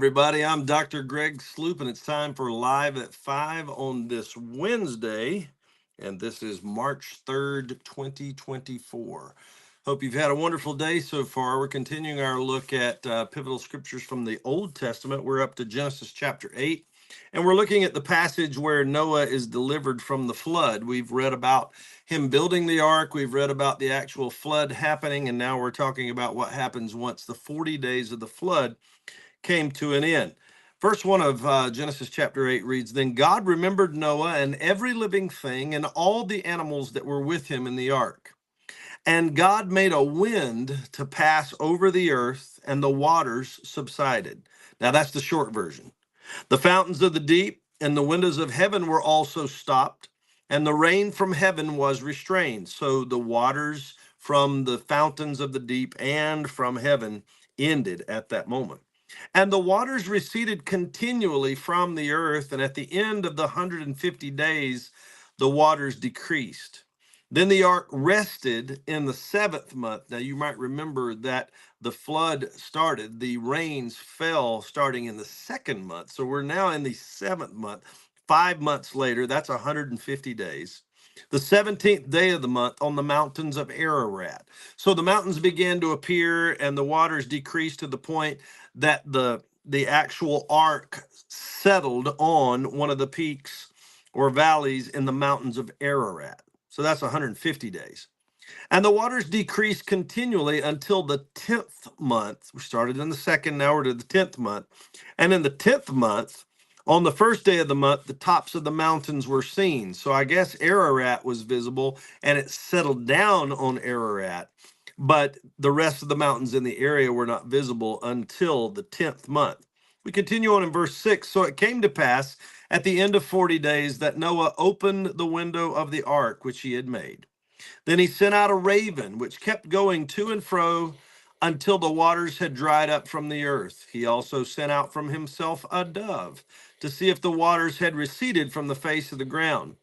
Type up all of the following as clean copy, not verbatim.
everybody. I'm Dr. Greg Sloop, and it's time for Live at 5 on this Wednesday. And this is March 3rd, 2024. Hope you've had a wonderful day so far. We're continuing our look at pivotal scriptures from the Old Testament. We're up to Genesis chapter 8, and we're looking at the passage where Noah is delivered from the flood. We've read about him building the ark. We've read about the actual flood happening, and now we're talking about what happens once the 40 days of the flood came to an end. Verse 1 of Genesis chapter 8 reads, "Then God remembered Noah and every living thing and all the animals that were with him in the ark. And God made a wind to pass over the earth, and the waters subsided." Now that's the short version. "The fountains of the deep and the windows of heaven were also stopped, and the rain from heaven was restrained." So the waters from the fountains of the deep and from heaven ended at that moment. "And the waters receded continually from the earth, and at the end of the 150 days, the waters decreased. Then the ark rested in the seventh month." Now you might remember that the flood started, the rains fell starting in the second month. So we're now in the seventh month, 5 months later. That's 150 days. "The 17th day of the month on the mountains of Ararat." So the mountains began to appear, and the waters decreased to the point that the actual ark settled on one of the peaks or valleys in the mountains of Ararat. So that's 150 days. "And the waters decreased continually until the 10th month." We started in the second, now we're to the 10th month. "And in the 10th month, on the first day of the month, the tops of the mountains were seen." So I guess Ararat was visible, and it settled down on Ararat. But the rest of the mountains in the area were not visible until the 10th month. We continue on in verse 6. "So it came to pass at the end of 40 days that Noah opened the window of the ark which he had made. Then he sent out a raven, which kept going to and fro until the waters had dried up from the earth. He also sent out from himself a dove to see if the waters had receded from the face of the ground.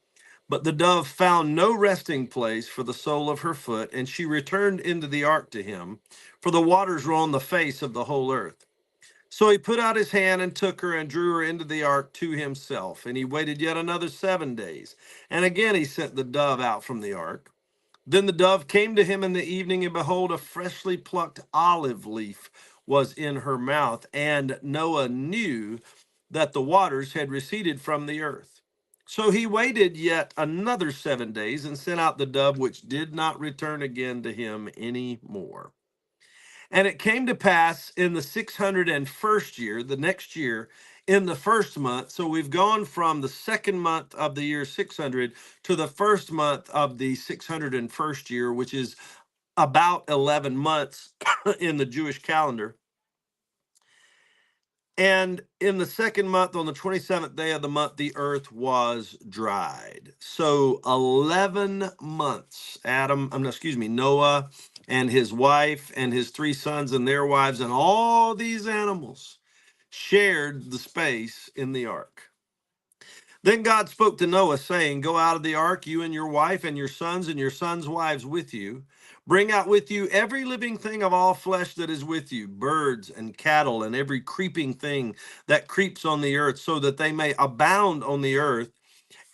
But the dove found no resting place for the sole of her foot, and she returned into the ark to him, for the waters were on the face of the whole earth. So he put out his hand and took her and drew her into the ark to himself. And he waited yet another 7 days. And again he sent the dove out from the ark. Then the dove came to him in the evening, and behold, a freshly plucked olive leaf was in her mouth. And Noah knew that the waters had receded from the earth. So he waited yet another 7 days and sent out the dove, which did not return again to him any more. And it came to pass in the 601st year, the next year, in the first month." So we've gone from the second month of the year 600 to the first month of the 601st year, which is about 11 months in the Jewish calendar. "And in the second month, on the 27th day of the month, the earth was dried." So 11 months, Noah and his wife and his three sons and their wives and all these animals shared the space in the ark. "Then God spoke to Noah, saying, Go out of the ark, you and your wife and your sons' wives with you. Bring out with you every living thing of all flesh that is with you, birds and cattle, and every creeping thing that creeps on the earth, so that they may abound on the earth,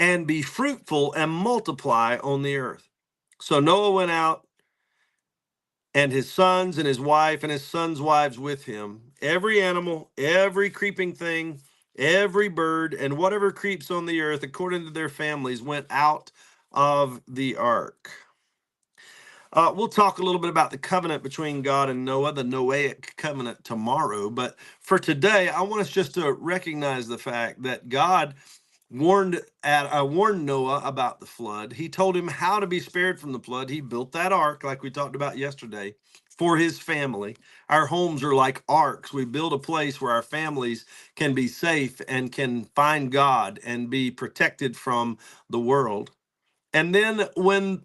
and be fruitful and multiply on the earth." So Noah went out, and his sons and his wife and his sons' wives with him. Every animal, every creeping thing, every bird, and whatever creeps on the earth, according to their families, went out of the ark. We'll talk a little bit about the covenant between God and Noah, the Noahic covenant, tomorrow. But for today, I want us just to recognize the fact that God warned Noah about the flood. He told him how to be spared from the flood. He built that ark, like we talked about yesterday, for his family. Our homes are like arks. We build a place where our families can be safe and can find God and be protected from the world. And then when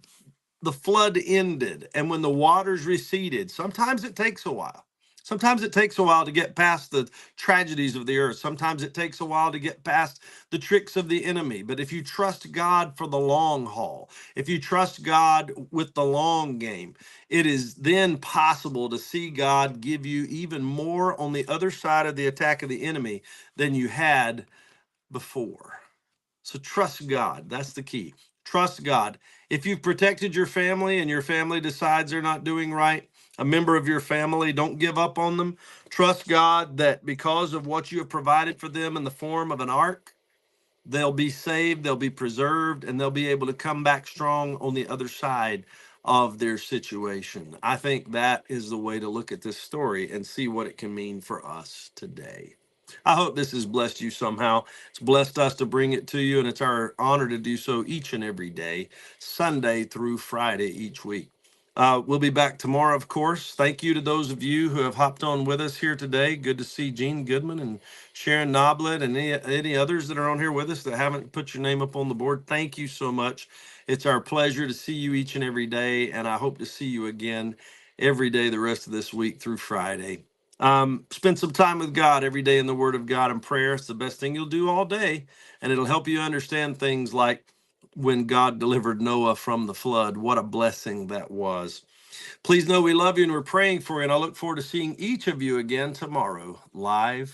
the flood ended and when the waters receded, sometimes it takes a while. Sometimes it takes a while to get past the tragedies of the earth. Sometimes it takes a while to get past the tricks of the enemy. But if you trust God for the long haul, if you trust God with the long game, it is then possible to see God give you even more on the other side of the attack of the enemy than you had before. So trust God. That's the key. Trust God. If you've protected your family and your family decides they're not doing right, a member of your family, don't give up on them. Trust God that because of what you have provided for them in the form of an ark, they'll be saved, they'll be preserved, and they'll be able to come back strong on the other side of their situation. I think that is the way to look at this story and see what it can mean for us today. I hope this has blessed you somehow. It's blessed us to bring it to you, and it's our honor to do so each and every day, Sunday through Friday each week. We'll be back tomorrow, of course. Thank you to those of you who have hopped on with us here today. Good to see Gene Goodman and Sharon Noblet and any others that are on here with us that haven't put your name up on the board. Thank you so much. It's our pleasure to see you each and every day, and I hope to see you again every day the rest of this week through Friday. Spend some time with God every day in the Word of God and prayer. It's the best thing you'll do all day, and it'll help you understand things like when God delivered Noah from the flood. What a blessing that was. Please know we love you and we're praying for you, and I look forward to seeing each of you again tomorrow live